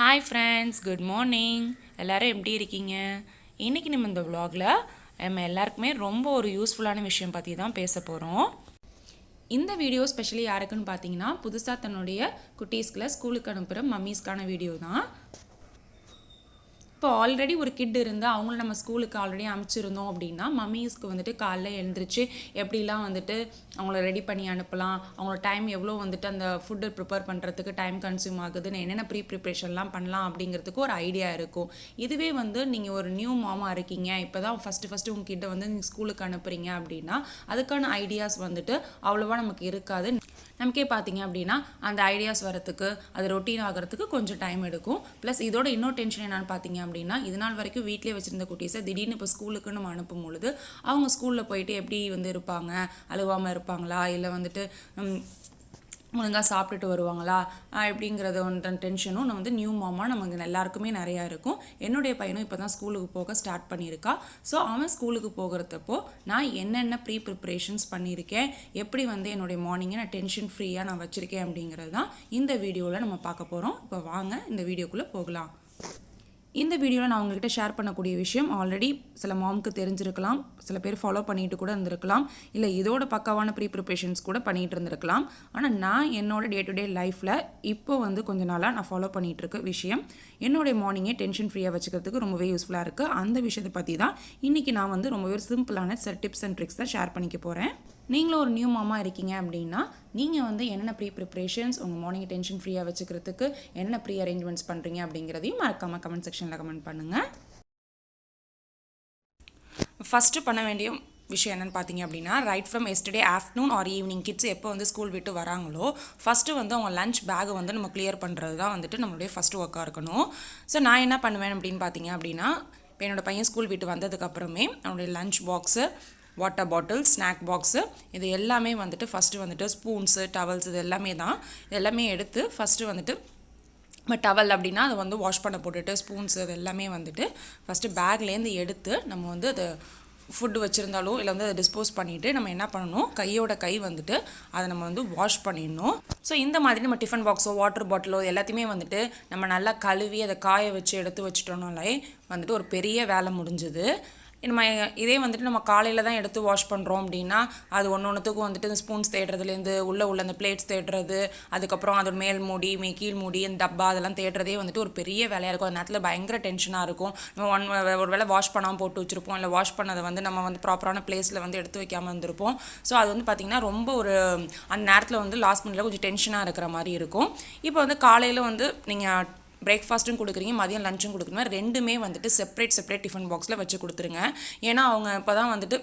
Hi friends, good morning. எல்லோரும் எப்படி இருக்கீங்க? இன்றைக்கி நம்ம இந்த vlogல நம்ம எல்லாருக்குமே ரொம்ப ஒரு யூஸ்ஃபுல்லான விஷயம் பற்றி தான் பேச போகிறோம். இந்த வீடியோ ஸ்பெஷலி யாருக்குன்னு பார்த்தீங்கன்னா, புதுசாக தன்னுடைய குட்டீஸ்களை ஸ்கூலுக்கு அனுப்புகிற மம்மீஸ்க்கான வீடியோ தான். இப்போ ஆல்ரெடி ஒரு கிட் இருந்தால் அவங்கள நம்ம ஸ்கூலுக்கு ஆல்ரெடி அனுப்பிச்சிருந்தோம் அப்படின்னா, மம்மீஸ்க்கு வந்துட்டு காலைல எழுந்திரிச்சு எப்படிலாம் வந்துட்டு அவங்கள ரெடி பண்ணி அனுப்பலாம், அவங்களோட டைம் எவ்வளோ வந்துட்டு அந்த ஃபுட்டு ப்ரிப்பேர் பண்ணுறதுக்கு டைம் கன்சியூம் ஆகுதுன்னு என்னென்ன ப்ரிப்ரேஷன்லாம் பண்ணலாம் அப்படிங்கிறதுக்கு ஒரு ஐடியா இருக்கும். இதுவே வந்து நீங்கள் ஒரு நியூ மாமா இருக்கீங்க, இப்போ தான் ஃபஸ்ட்டு உங்கள் கிட்ட வந்து நீங்கள் ஸ்கூலுக்கு அனுப்புகிறீங்க அப்படின்னா, அதுக்கான ஐடியாஸ் வந்துட்டு அவ்வளோவா நமக்கு இருக்காது. நமக்கே பார்த்தீங்க அப்படின்னா அந்த ஐடியாஸ் வரத்துக்கு, அது ரொட்டீன் ஆகிறதுக்கு கொஞ்சம் டைம் எடுக்கும். ப்ளஸ் இதோட இன்னொரு டென்ஷன் என்னென்னு பார்த்தீங்க அப்படின்னா, இது நாள் வரைக்கும் வீட்டிலே வச்சுருந்த குட்டீஸை திடீர்னு இப்போ ஸ்கூலுக்கு நம்ம அனுப்பும் பொழுது அவங்க ஸ்கூலில் போயிட்டு எப்படி வந்து இருப்பாங்க, அழுவாமல் இருப்பாங்களா, இல்லை வந்துட்டு ஒழுங்காக சாப்பிட்டுட்டு வருவாங்களா எப்படிங்கிறது ஒன்று டென்ஷனும் நான் வந்து நியூ மாமா நமக்கு எல்லாருக்குமே நிறையா இருக்கும். என்னுடைய பையனும் இப்போ தான் ஸ்கூலுக்கு போக ஸ்டார்ட் பண்ணியிருக்கா. ஸோ அவன் ஸ்கூலுக்கு போகிறதப்போ நான் என்னென்ன ப்ரிப்ரேஷன்ஸ் பண்ணியிருக்கேன், எப்படி வந்து என்னுடைய மார்னிங்கை நான் டென்ஷன் ஃப்ரீயாக நான் வச்சுருக்கேன் அப்படிங்கிறது தான் இந்த வீடியோவில் நம்ம பார்க்க போகிறோம். இப்போ வாங்க இந்த வீடியோக்குள்ளே போகலாம். இந்த வீடியோவில் நான் உங்கள்கிட்ட ஷேர் பண்ணக்கூடிய விஷயம் ஆல்ரெடி சில மாமுக்கு தெரிஞ்சிருக்கலாம், சில பேர் ஃபாலோ பண்ணிட்டு கூட இருந்திருக்கலாம், இல்லை இதோட பக்காவான ப்ரிப்ரேஷன்ஸ் கூட பண்ணிகிட்டு இருந்திருக்கலாம். ஆனால் நான் என்னோட டே டு டே லைஃப்பில் இப்போ வந்து கொஞ்ச நாளாக நான் ஃபாலோ பண்ணிகிட்டு இருக்க விஷயம் என்னுடைய மார்னிங்கே டென்ஷன் ஃப்ரீயாக வச்சுக்கிறதுக்கு ரொம்பவே யூஸ்ஃபுல்லாக இருக்குது. அந்த விஷயத்தை பற்றி தான் இன்றைக்கி நான் வந்து ரொம்பவே சிம்பிளான சில டிப்ஸ் அண்ட் ட்ரிக்ஸ் தான் ஷேர் பண்ணிக்க போகிறேன். நீங்களும் ஒரு நியூ மாமா இருக்கீங்க அப்படின்னா, நீங்கள் வந்து என்னென்ன ப்ரிப்ரேஷன்ஸ் உங்கள் மார்னிங் டென்ஷன் ஃப்ரீயாக வச்சுக்கிறதுக்கு என்னென்ன அரேஞ்ச்மெண்ட்ஸ் பண்ணுறீங்க அப்படிங்கிறதையும் மறக்காமல் கமெண்ட் செக்ஷனில் கமெண்ட் பண்ணுங்கள். ஃபஸ்ட்டு பண்ண வேண்டிய விஷயம் என்னென்னு பார்த்தீங்க அப்படின்னா, right from yesterday afternoon or evening kids எப்போ வந்து ஸ்கூல் விட்டு வராங்களோ ஃபஸ்ட்டு வந்து அவங்க லஞ்ச் பேக்கை வந்து நம்ம கிளியர் பண்ணுறது தான் வந்துட்டு நம்மளுடைய ஃபஸ்ட்டு ஒர்க்காக இருக்கணும். ஸோ நான் என்ன பண்ணுவேன் அப்படின்னு பார்த்தீங்க அப்படின்னா, இப்போ என்னோடய பையன் ஸ்கூல் விட்டு வந்ததுக்கப்புறமே அவனுடைய lunch box, water bottle, snack box, இது எல்லாமே வந்துட்டு ஃபஸ்ட்டு வந்துட்டு ஸ்பூன்ஸு, டவல்ஸ் இது எல்லாமே தான். இது எல்லாமே எடுத்து ஃபஸ்ட்டு வந்துட்டு டவல் அப்படின்னா அதை வந்து வாஷ் பண்ண போட்டுட்டு ஸ்பூன்ஸு இது எல்லாமே வந்துட்டு ஃபஸ்ட்டு பேக்லேருந்து எடுத்து நம்ம வந்து அதை ஃபுட்டு வச்சுருந்தாலோ இல்லை வந்து அதை டிஸ்போஸ் பண்ணிவிட்டு நம்ம என்ன பண்ணணும், கையோட கை வந்துட்டு அதை நம்ம வந்து வாஷ் பண்ணிடணும். ஸோ இந்த மாதிரி நம்ம டிஃபன் பாக்ஸோ வாட்டர் பாட்டிலோ எல்லாத்தையுமே வந்துட்டு நம்ம நல்லா கழுவி அதை காய வச்சு எடுத்து வச்சுட்டோம்னாலே வந்துட்டு ஒரு பெரிய வேலை முடிஞ்சுது. நம்ம இதே வந்துட்டு நம்ம காலையில் தான் எடுத்து வாஷ் பண்ணுறோம் அப்படின்னா, அது ஒன்றுத்துக்கும் வந்துட்டு இந்த ஸ்பூன்ஸ் தேடுறதுலேருந்து உள்ள அந்த பிளேட்ஸ் தேடுறது, அதுக்கப்புறம் அதோட மேல் மூடி கீழ் மூடி அந்த டப்பா அதெல்லாம் தேடுறதே வந்துட்டு ஒரு பெரிய வேலையாக இருக்கும். அந்த நேரத்தில் பயங்கர டென்ஷனாக இருக்கும். நம்ம ஒரு வேளை வாஷ் பண்ணாமல் போட்டு வச்சுருப்போம், இல்லை வாஷ் பண்ணதை வந்து நம்ம வந்து ப்ராப்பரான பிளேஸில் வந்து எடுத்து வைக்காமல் இருந்திருப்போம். ஸோ அது வந்து பார்த்திங்கன்னா ரொம்ப ஒரு அந்த நேரத்தில் வந்து லாஸ்ட் மினிட்ல கொஞ்சம் டென்ஷனாக இருக்கிற மாதிரி இருக்கும். இப்போ வந்து காலையில் வந்து நீங்கள் பிரேக்ஃபாஸ்ட்டும் கொடுக்குறீங்க, மதியம் லஞ்சும் கொடுக்குறீங்க, ரெண்டுமே வந்துட்டு செப்பரேட் டிஃபன் பாக்ஸில் வச்சு கொடுத்துருங்க. ஏன்னா அவங்க இப்போ தான் வந்துட்டு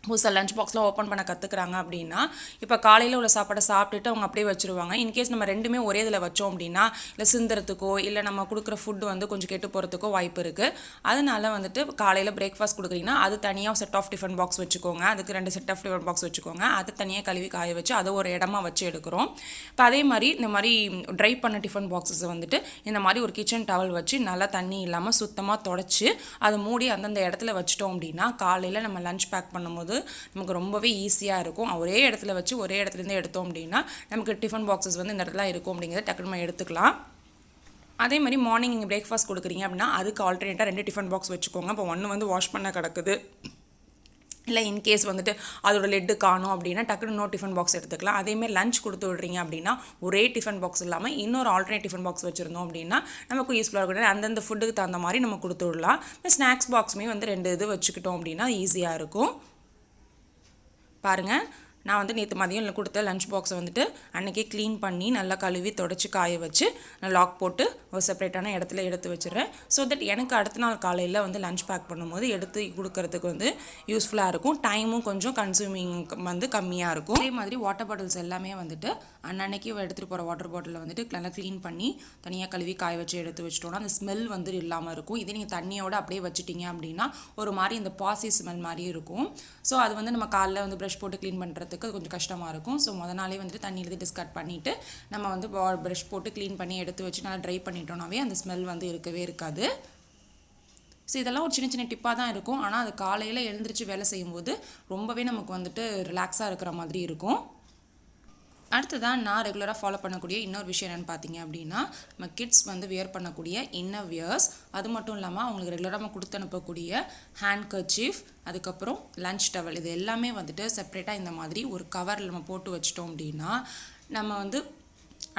புதுசாக லஞ்ச் பாக்ஸ்லாம் ஓப்பன் பண்ண கற்றுக்குறாங்க அப்படின்னா, இப்போ காலையில் உள்ள சாப்பாடை சாப்பிட்டுட்டு அவங்க அப்படியே வச்சுருவாங்க. இன்கேஸ் நம்ம ரெண்டுமே ஒரே இதில் வச்சோம் அப்படின்னா, இல்லை சிந்துறதுக்கோ இல்லை நம்ம கொடுக்குற ஃபுட்டு வந்து கொஞ்சம் கெட்டு போகிறதுக்கோ வாய்ப்பு இருக்குது. அதனால வந்துட்டு காலையில் பிரேக்ஃபாஸ்ட் கொடுக்குறீங்கன்னா அது தனியாக செட் ஆஃப் டிஃபன் பாக்ஸ் வச்சுக்கோங்க, அதுக்கு 2 செட் ஆஃப் டிஃபன் பாக்ஸ் வச்சுக்கோங்க, அது தனியாக கழுவி காய வச்சு அதை ஒரு இடமா வச்சு எடுக்கிறோம். இப்போ அதே மாதிரி இந்த மாதிரி ட்ரை பண்ண டிஃபன் பாக்ஸஸை வந்துட்டு இந்த மாதிரி ஒரு கிச்சன் டவல் வச்சு நல்லா தண்ணி இல்லாமல் சுத்தமாக தொடச்சி அதை மூடி அந்தந்த இடத்துல வச்சிட்டோம் அப்படின்னா, காலையில் நம்ம லஞ்ச் பேக் பண்ணும்போது நமக்கு ரொம்பவே ஈஸியாக இருக்கும். ஒரே இடத்துல வச்சு ஒரே இடத்துலேருந்து எடுத்தோம் அப்படின்னா நமக்கு டிஃபன் பாக்ஸஸ் வந்து இந்த இடத்துல இருக்கும் அப்படிங்கிறத டக்குனு நம்ம எடுத்துக்கலாம். அதே மாதிரி மார்னிங் நீங்கள் பிரேக்ஃபாஸ்ட் கொடுக்குறீங்க அப்படின்னா அதுக்கு ஆல்டர்னேட்டாக 2 டிஃபன் பாக்ஸ் வச்சுக்கோங்க. இப்போ ஒன்று வந்து வாஷ் பண்ண கிடக்குது, இல்லை இன்கேஸ் வந்துட்டு அதோட லெட்டு காணும் அப்படின்னா டக்குனு இன்னொரு டிஃபன் பாக்ஸ் எடுத்துக்கலாம். அதேமாதிரி லஞ்ச் கொடுத்து விட்றீங்க அப்படின்னா ஒரே டிஃபன் பாக்ஸ் இல்லாமல் இன்னொரு ஆல்டர்னேட் டிஃபன் பாக்ஸ் வச்சுருந்தோம் அப்படின்னா நமக்கு யூஸ்ஃபுல்லாக இருக்கும். அந்தந்த ஃபுட்டுக்கு தகுந்த மாதிரி நம்ம கொடுத்து விடலாம். ஸ்நாக்ஸ் பாக்ஸுமே வந்து 2 இது வச்சுக்கிட்டோம் அப்படின்னா ஈஸியாக இருக்கும். பாருங்கள், நான் வந்து நேற்று மதியம் கொடுத்த லஞ்ச் பாக்ஸை வந்துட்டு அன்றைக்கே க்ளீன் பண்ணி நல்லா கழுவி தொடச்சி காய வச்சு லாக் போட்டு ஒரு செப்பரேட்டான இடத்துல எடுத்து வச்சுருறேன். ஸோ தட் எனக்கு அடுத்த நாள் காலையில் வந்து லஞ்ச் பேக் பண்ணும்போது எடுத்து கொடுக்கறதுக்கு வந்து யூஸ்ஃபுல்லாக இருக்கும். டைமும் கொஞ்சம் கன்சூமிங் வந்து கம்மியாக இருக்கும். அதே மாதிரி வாட்டர் பாட்டில்ஸ் எல்லாமே வந்துட்டு அன்னைக்கு எடுத்துகிட்டு போகிற வாட்டர் பாட்டிலில் வந்துட்டு நல்லா க்ளீன் பண்ணி தனியாக கழுவி காய வச்சு எடுத்து வச்சிட்டோன்னா அந்த ஸ்மெல் வந்து இல்லாமல் இருக்கும். இதே நீங்கள் தண்ணியோடு அப்படியே வச்சுட்டிங்க அப்படின்னா ஒரு மாதிரி இந்த பாசி ஸ்மெல் மாதிரி இருக்கும். ஸோ அது வந்து நம்ம காலையில் வந்து ப்ரஷ் போட்டு க்ளீன் பண்ணுறதுக்கு கொஞ்சம் கஷ்டமாக இருக்கும். ஸோ முத நாளே வந்துட்டு தண்ணி எடுத்து டிஸ்கார்ட் பண்ணிவிட்டு நம்ம வந்து ப்ரஷ் போட்டு க்ளீன் பண்ணி எடுத்து வச்சு நல்லா ட்ரை பண்ணிட்டோம்னாவே அந்த ஸ்மெல் வந்து இருக்கவே இருக்காது. ஸோ இதெல்லாம் ஒரு சின்ன சின்ன டிப்பாக தான் இருக்கும். ஆனால் அது காலையில் எழுந்திரிச்சு வேலை செய்யும்போது ரொம்பவே நமக்கு வந்துட்டு ரிலாக்ஸாக இருக்கிற மாதிரி இருக்கும். அடுத்ததான் நான் ரெகுலராக ஃபாலோ பண்ணக்கூடிய இன்னொரு விஷயம் என்னென்னு பார்த்தீங்க அப்படின்னா, நம்ம கிட்ஸ் வந்து வியர் பண்ணக்கூடிய இன்னர் வியர்ஸ், அது மட்டும் இல்லாமல் அவங்களுக்கு ரெகுலராக நம்ம கொடுத்து அனுப்பக்கூடிய ஹேண்ட் கர்ச்சீஃப், அதுக்கப்புறம் லன்ச் டவல், இது எல்லாமே வந்துட்டு செப்பரேட்டாக இந்த மாதிரி ஒரு கவரில் நம்ம போட்டு வச்சிட்டோம் அப்படின்னா நம்ம வந்து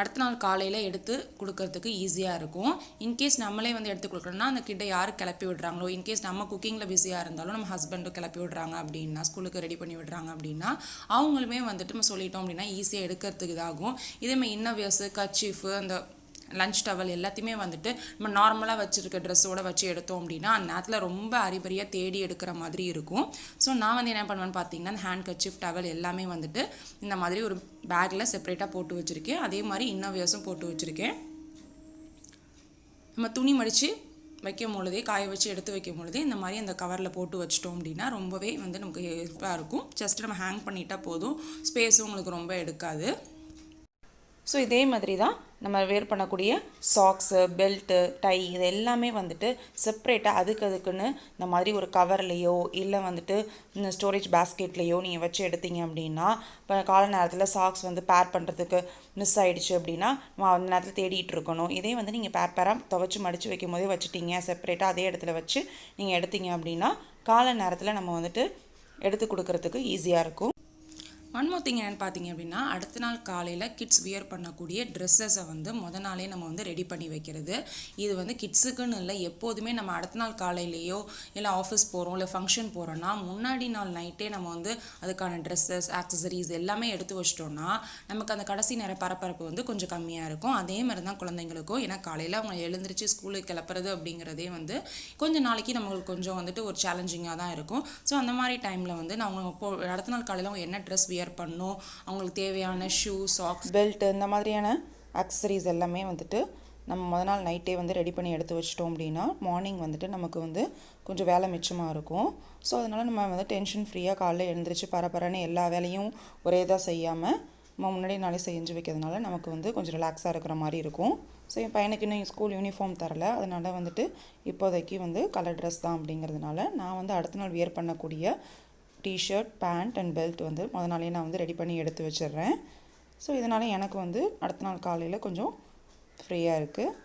அடுத்த நாள் காலையில் எடுத்து கொடுக்கறதுக்கு ஈஸியாக இருக்கும். இன்கேஸ் நம்மளே வந்து எடுத்து கொடுக்குறோன்னா அந்த கிட்ட யார் கிளப்பி விடுறாங்களோ, இன்கேஸ் நம்ம குக்கிங்கில் பிஸியாக இருந்தாலும் நம்ம ஹஸ்பண்டும் கிளப்பி விடுறாங்க அப்படின்னா, ஸ்கூலுக்கு ரெடி பண்ணி விடுறாங்க அப்படின்னா அவங்களுமே வந்துட்டு நம்ம சொல்லிட்டோம் அப்படின்னா ஈஸியாக எடுக்கிறதுக்கு இதாகும். இதேமாதிரி இன்னர்வியர்ஸு, கர்ச்சீஃபு, அந்த லன்ச் டவல் எல்லாத்தையுமே வந்துட்டு நம்ம நார்மலாக வச்சுருக்க ட்ரெஸ்ஸோடு வச்சு எடுத்தோம் அப்படின்னா அந்த நேரத்தில் ரொம்ப அரிபரியாக தேடி எடுக்கிற மாதிரி இருக்கும். ஸோ நான் வந்து என்ன பண்ணுவேன்னு பார்த்தீங்கன்னா, அந்த ஹேண்ட் கர்ச்சீஃப், டவல் எல்லாமே வந்துட்டு இந்த மாதிரி ஒரு பேக்கில் செப்பரேட்டாக போட்டு வச்சுருக்கேன். அதே மாதிரி இன்னர்வியர்ஸும் போட்டு வச்சுருக்கேன். நம்ம துணி மடித்து வைக்கும் பொழுதே, காய வச்சு எடுத்து வைக்கும் பொழுதே இந்த மாதிரி அந்த கவரில் போட்டு வச்சிட்டோம் அப்படின்னா ரொம்பவே வந்து நமக்கு ஹெல்ப்பாக இருக்கும். ஜஸ்ட் நம்ம ஹேங் பண்ணிட்டால் போதும், ஸ்பேஸும் உங்களுக்கு ரொம்ப எடுக்காது. ஸோ இதே மாதிரி தான் நம்ம வேர் பண்ணக்கூடிய சாக்ஸு, பெல்ட்டு, டை இது எல்லாமே வந்துட்டு செப்ரேட்டாக அதுக்குன்னு இந்த மாதிரி ஒரு கவர்லேயோ இல்லை வந்துட்டு இந்த ஸ்டோரேஜ் பேஸ்கெட்லேயோ நீங்கள் வச்சு எடுத்தீங்க அப்படின்னா, இப்போ காலை நேரத்தில் சாக்ஸ் வந்து பேர் பண்ணுறதுக்கு மிஸ் ஆகிடுச்சு அப்படின்னா நம்ம அந்த நேரத்தில் தேடிட்டு இருக்கணும். இதே வந்து நீங்கள் பேராக துவைச்சி மடித்து வைக்கும் போதே வச்சுட்டீங்க, செப்பரேட்டாக அதே இடத்துல வச்சு நீங்கள் எடுத்தீங்க அப்படின்னா காலை நேரத்தில் நம்ம வந்துட்டு எடுத்து கொடுக்கறதுக்கு ஈஸியாக இருக்கும். ஒன் மோர் திங் என்னென்னு பார்த்தீங்க அப்படின்னா, அடுத்த நாள் காலையில் கிட்ஸ் வியர் பண்ணக்கூடிய ட்ரெஸ்ஸஸை வந்து முத நாளே நம்ம வந்து ரெடி பண்ணி வைக்கிறது. இது வந்து கிட்ஸுக்குன்னு இல்லை, எப்போதுமே நம்ம அடுத்த நாள் காலையிலேயோ இல்லை ஆஃபீஸ் போகிறோம் இல்லை ஃபங்க்ஷன் போகிறோன்னா முன்னாடி நாள் நைட்டே நம்ம வந்து அதுக்கான ட்ரெஸ்ஸஸ், ஆக்சசரிஸ் எல்லாமே எடுத்து வச்சிட்டோன்னா நமக்கு அந்த கடைசி நேர பரபரப்பு வந்து கொஞ்சம் கம்மியாக இருக்கும். அதே மாதிரி தான் குழந்தைங்களுக்கும். ஏன்னா காலையில் அவங்க எழுந்திரிச்சு ஸ்கூலுக்கு கிளப்புறது அப்படிங்கிறதே வந்து கொஞ்சம் நாளைக்கு நம்மளுக்கு கொஞ்சம் வந்துட்டு ஒரு சேலஞ்சிங்காக தான் இருக்கும். ஸோ அந்த மாதிரி டைமில் வந்து நான் அவங்க அடுத்த நாள் காலையில் அவங்க என்ன ட்ரெஸ் வியர் பண்ணணும், அவங்களுக்கு தேவையான ஷூ, சாக்ஸ், பெல்ட் இந்த மாதிரியான ஆக்சசரிஸ் எல்லாமே வந்துட்டு நம்ம முதல் நாள் நைட்டே வந்து ரெடி பண்ணி எடுத்து வச்சிட்டோம் அப்படின்னா மார்னிங் வந்துட்டு நமக்கு வந்து கொஞ்சம் வேலை மிச்சமாக இருக்கும். ஸோ அதனால் நம்ம வந்து டென்ஷன் ஃப்ரீயாக காலையில் எழுந்திரிச்சு பரபரன்னு எல்லா வேலையும் ஒரே இதாக செய்யாமல் நம்ம முன்னாடி நாளே செஞ்சு வைக்கிறதுனால நமக்கு வந்து கொஞ்சம் ரிலாக்ஸாக இருக்கிற மாதிரி இருக்கும். ஸோ என் பையனுக்கு இன்னும் ஸ்கூல் யூனிஃபார்ம் தரல, அதனால் வந்துட்டு இப்போதைக்கு வந்து கலர் ட்ரெஸ் தான் அப்படிங்கிறதுனால நான் வந்து அடுத்த நாள் வியர் பண்ணக்கூடிய டிஷர்ட், பேண்ட் அண்ட் பெல்ட் வந்து முதல் நாளே நான் வந்து ரெடி பண்ணி எடுத்து வச்சிடுறேன். ஸோ இதனால் எனக்கு வந்து அடுத்த நாள் காலையில் கொஞ்சம் ஃப்ரீயாக இருக்குது.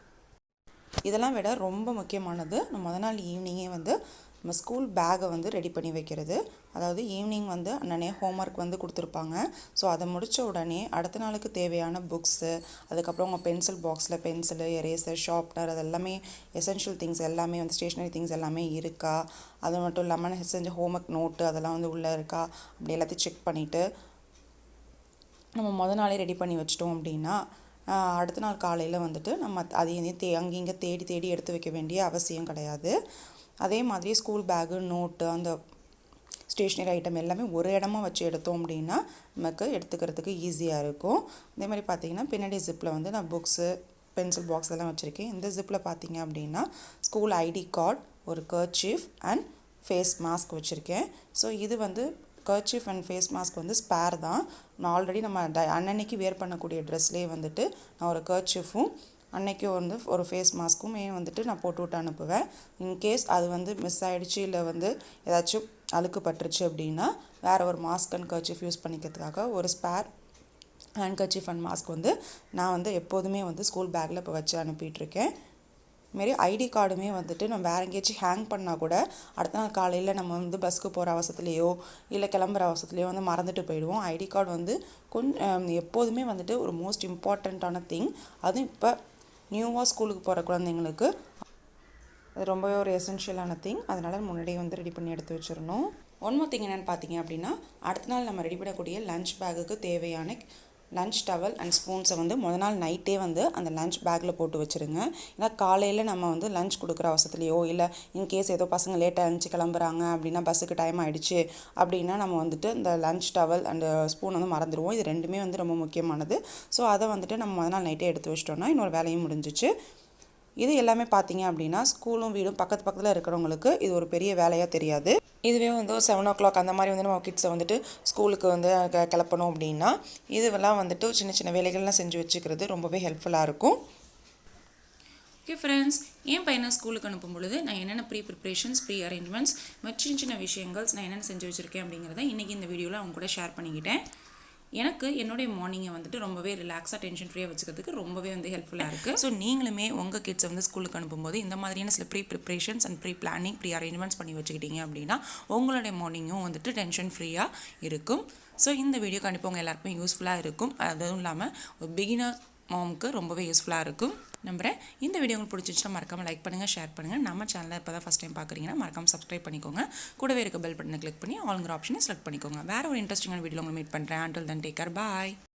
இதெல்லாம் விட ரொம்ப முக்கியமானது நம்ம முதல் நாள் ஈவினிங்கே வந்து நம்ம ஸ்கூல் பேக்கை வந்து ரெடி பண்ணி வைக்கிறது. அதாவது ஈவினிங் வந்து அண்ணனே ஹோம்ஒர்க் வந்து கொடுத்துருப்பாங்க. ஸோ அதை முடித்த உடனே அடுத்த நாளுக்கு தேவையான புக்ஸு, அதுக்கப்புறம் உங்கள் பென்சில் பாக்ஸில் பென்சிலு, எரேசர், ஷார்ப்னர், அது எல்லாமே எசென்ஷியல் திங்ஸ் எல்லாமே வந்து ஸ்டேஷ்னரி திங்ஸ் எல்லாமே இருக்கா, அது மட்டும் இல்லாமல் செஞ்ச ஹோம்ஒர்க் நோட்டு அதெல்லாம் வந்து உள்ளே இருக்கா அப்படி எல்லாத்தையும் செக் பண்ணிவிட்டு நம்ம முதல் நாளே ரெடி பண்ணி வச்சிட்டோம் அப்படின்னா அடுத்த நாள் காலையில் வந்துட்டு நம்ம அதையும் அங்கேங்க தேடி தேடி எடுத்து வைக்க வேண்டிய அவசியம் கிடையாது. அதே மாதிரி ஸ்கூல் பேக்கு, நோட்டு, அந்த ஸ்டேஷ்னரி ஐட்டம் எல்லாமே ஒரு இடமா வச்சு எடுத்தோம் அப்படின்னா நமக்கு எடுத்துக்கிறதுக்கு ஈஸியாக இருக்கும். அதே மாதிரி பார்த்திங்கன்னா பின்னாடி ஜிப்பில் வந்து நான் புக்ஸு, பென்சில் பாக்ஸ் எல்லாம் வச்சுருக்கேன். இந்த ஜிப்பில் பார்த்திங்க அப்படின்னா ஸ்கூல் ஐடி கார்டு, ஒரு கர்ச்சீஃப் அண்ட் ஃபேஸ் மாஸ்க் வச்சுருக்கேன். ஸோ இது வந்து கர்ச்சீஃப் அண்ட் ஃபேஸ் மாஸ்க் வந்து ஸ்பேர் தான். நான் ஆல்ரெடி நம்ம அன்னன்னைக்கு வேர் பண்ணக்கூடிய ட்ரெஸ்லேயே வந்துட்டு நான் ஒரு கர்ச்சீஃபும் அன்னைக்கு வந்து ஒரு ஃபேஸ் மாஸ்க்குமே வந்துட்டு நான் போட்டு விட்டு அனுப்புவேன். இன்கேஸ் அது வந்து மிஸ் ஆகிடுச்சு இல்லை வந்து ஏதாச்சும் அழுக்கு பட்டுருச்சு அப்படின்னா வேறு ஒரு மாஸ்க் அண்ட் கர்ச்சீஃப் யூஸ் பண்ணிக்கிறதுக்காக ஒரு spare hand kerchief and mask வந்து நான் வந்து எப்போதுமே வந்து ஸ்கூல் பேக்கில் இப்போ வச்சு அனுப்பிட்டுருக்கேன். இதுமாரி ஐடி கார்டுமே வந்துட்டு நம்ம வேறு எங்கேயாச்சும் ஹேங் பண்ணால் கூட அடுத்த நாள் காலையில் நம்ம வந்து பஸ்ஸுக்கு போகிற அவசரத்துலேயோ இல்லை கிளம்புற அவசரத்துலேயோ வந்து மறந்துட்டு போயிடுவோம். ஐடி கார்டு வந்து கொஞ்சம் எப்போதுமே வந்துட்டு ஒரு மோஸ்ட் இம்பார்ட்டண்ட்டான திங். அதுவும் இப்போ நியூவாக ஸ்கூலுக்கு போகிற குழந்தைங்களுக்கு அது ரொம்பவே ஒரு எசென்ஷியலான திங். அதனால் முன்னாடியே வந்து ரெடி பண்ணி எடுத்து வச்சிடணும். ஒன் மோர் திங் என்னென்னு பார்த்தீங்க அப்படின்னா, அடுத்த நாள் நம்ம ரெடி பண்ணக்கூடிய லன்ச் பேக்குக்கு தேவையான லன்ச் டவல் அண்ட் ஸ்பூன்ஸை வந்து முதல் நாள் நைட்டே வந்து அந்த லன்ச் பேக்கில் போட்டு வச்சுருங்க. ஏன்னா காலையில் நம்ம வந்து லன்ச் கொடுக்குற அவசரத்துலையோ இல்லை இன்கேஸ் ஏதோ பசங்க லேட்டாக எழுந்துச்சி கிளம்புறாங்க அப்படின்னா பஸ்ஸுக்கு டைம் ஆகிடுச்சு அப்படின்னா நம்ம வந்துட்டு இந்த லன்ச் டவல் அண்ட் ஸ்பூன் வந்து மறந்துடுவோம். இது ரெண்டுமே வந்து ரொம்ப முக்கியமானது. ஸோ அதை வந்துட்டு நம்ம முதல் நாள் நைட்டே எடுத்து வச்சிட்டோம்னா இன்னொரு வேலையும் முடிஞ்சிச்சு. இது எல்லாமே பார்த்தீங்க அப்படின்னா ஸ்கூலும் வீடும் பக்கத்தில் இருக்கிறவங்களுக்கு இது ஒரு பெரிய வேலையாக தெரியாது. இதுவே வந்து ஒரு 7 o'clock அந்த மாதிரி வந்து நம்ம கிட்ஸை வந்துட்டு ஸ்கூலுக்கு வந்து கிளப்பணும் அப்படின்னா இதுவெல்லாம் வந்துட்டு சின்ன சின்ன வேலைகள்லாம் செஞ்சு வச்சுக்கிறது ரொம்பவே ஹெல்ப்ஃபுல்லாக இருக்கும். ஓகே ஃப்ரெண்ட்ஸ், என் பையனை ஸ்கூலுக்கு அனுப்பும் பொழுது நான் என்னென்ன ப்ரிப்ரேஷன்ஸ், அரேஞ்ச்மெண்ட்ஸ் சின்ன சின்ன விஷயங்கள் நான் என்னென்ன செஞ்சு வச்சுருக்கேன் அப்படிங்கிறத இன்றைக்கி இந்த வீடியோவில் அவங்க கூட ஷேர் பண்ணிக்கிட்டேன். எனக்கு என்னுடைய மார்னிங்கை வந்துட்டு ரொம்பவே ரிலாக்ஸாக டென்ஷன் ஃப்ரீயாக வச்சுக்கிறதுக்கு ரொம்பவே வந்து ஹெல்ப்ஃபுல்லாக இருக்குது. ஸோ நீங்களுமே உங்கள் கிட்ஸை வந்து ஸ்கூலுக்கு அனுப்பும்போது இந்த மாதிரியான சில ப்ரிப்ரேஷன்ஸ் அண்ட் பிளானிங் அரேஞ்ச்மெண்ட்ஸ் பண்ணி வச்சுக்கிட்டீங்க அப்படின்னா உங்களுடைய மார்னிங்கும் வந்துட்டு டென்ஷன் ஃப்ரீயாக இருக்கும். ஸோ இந்த வீடியோ கண்டிப்பாக உங்கள் எல்லாருக்குமே யூஸ்ஃபுல்லாக இருக்கும். அதுவும் இல்லாமல் ஒரு பிகினர் மாமுக்கு ரொம்பவே யூஸ்ஃபுல்லாக இருக்கும் நம்புறேன். இந்த வீடியோ உங்களுக்கு பிடிச்சிச்சுன்னா மறக்காமல் லைக் பண்ணுங்கள், ஷேர் பண்ணுங்கள். நம்ம சேனலை இப்போ தான் ஃபஸ்ட் டைம் பார்க்குறீங்கன்னா மறக்காமல் சப்ஸ்கிரைப் பண்ணிக்கோங்க. கூடவே இருக்க பெல் பட்டனை கிளிக் பண்ணி ஆல்ங்கிற ஆப்ஷனை செலக்ட் பண்ணிக்கோங்க. வேறு ஒரு இன்ட்ரெஸ்டிங்கான வீடியோ உங்களை மீட் பண்ணுறேன். until then take care, bye.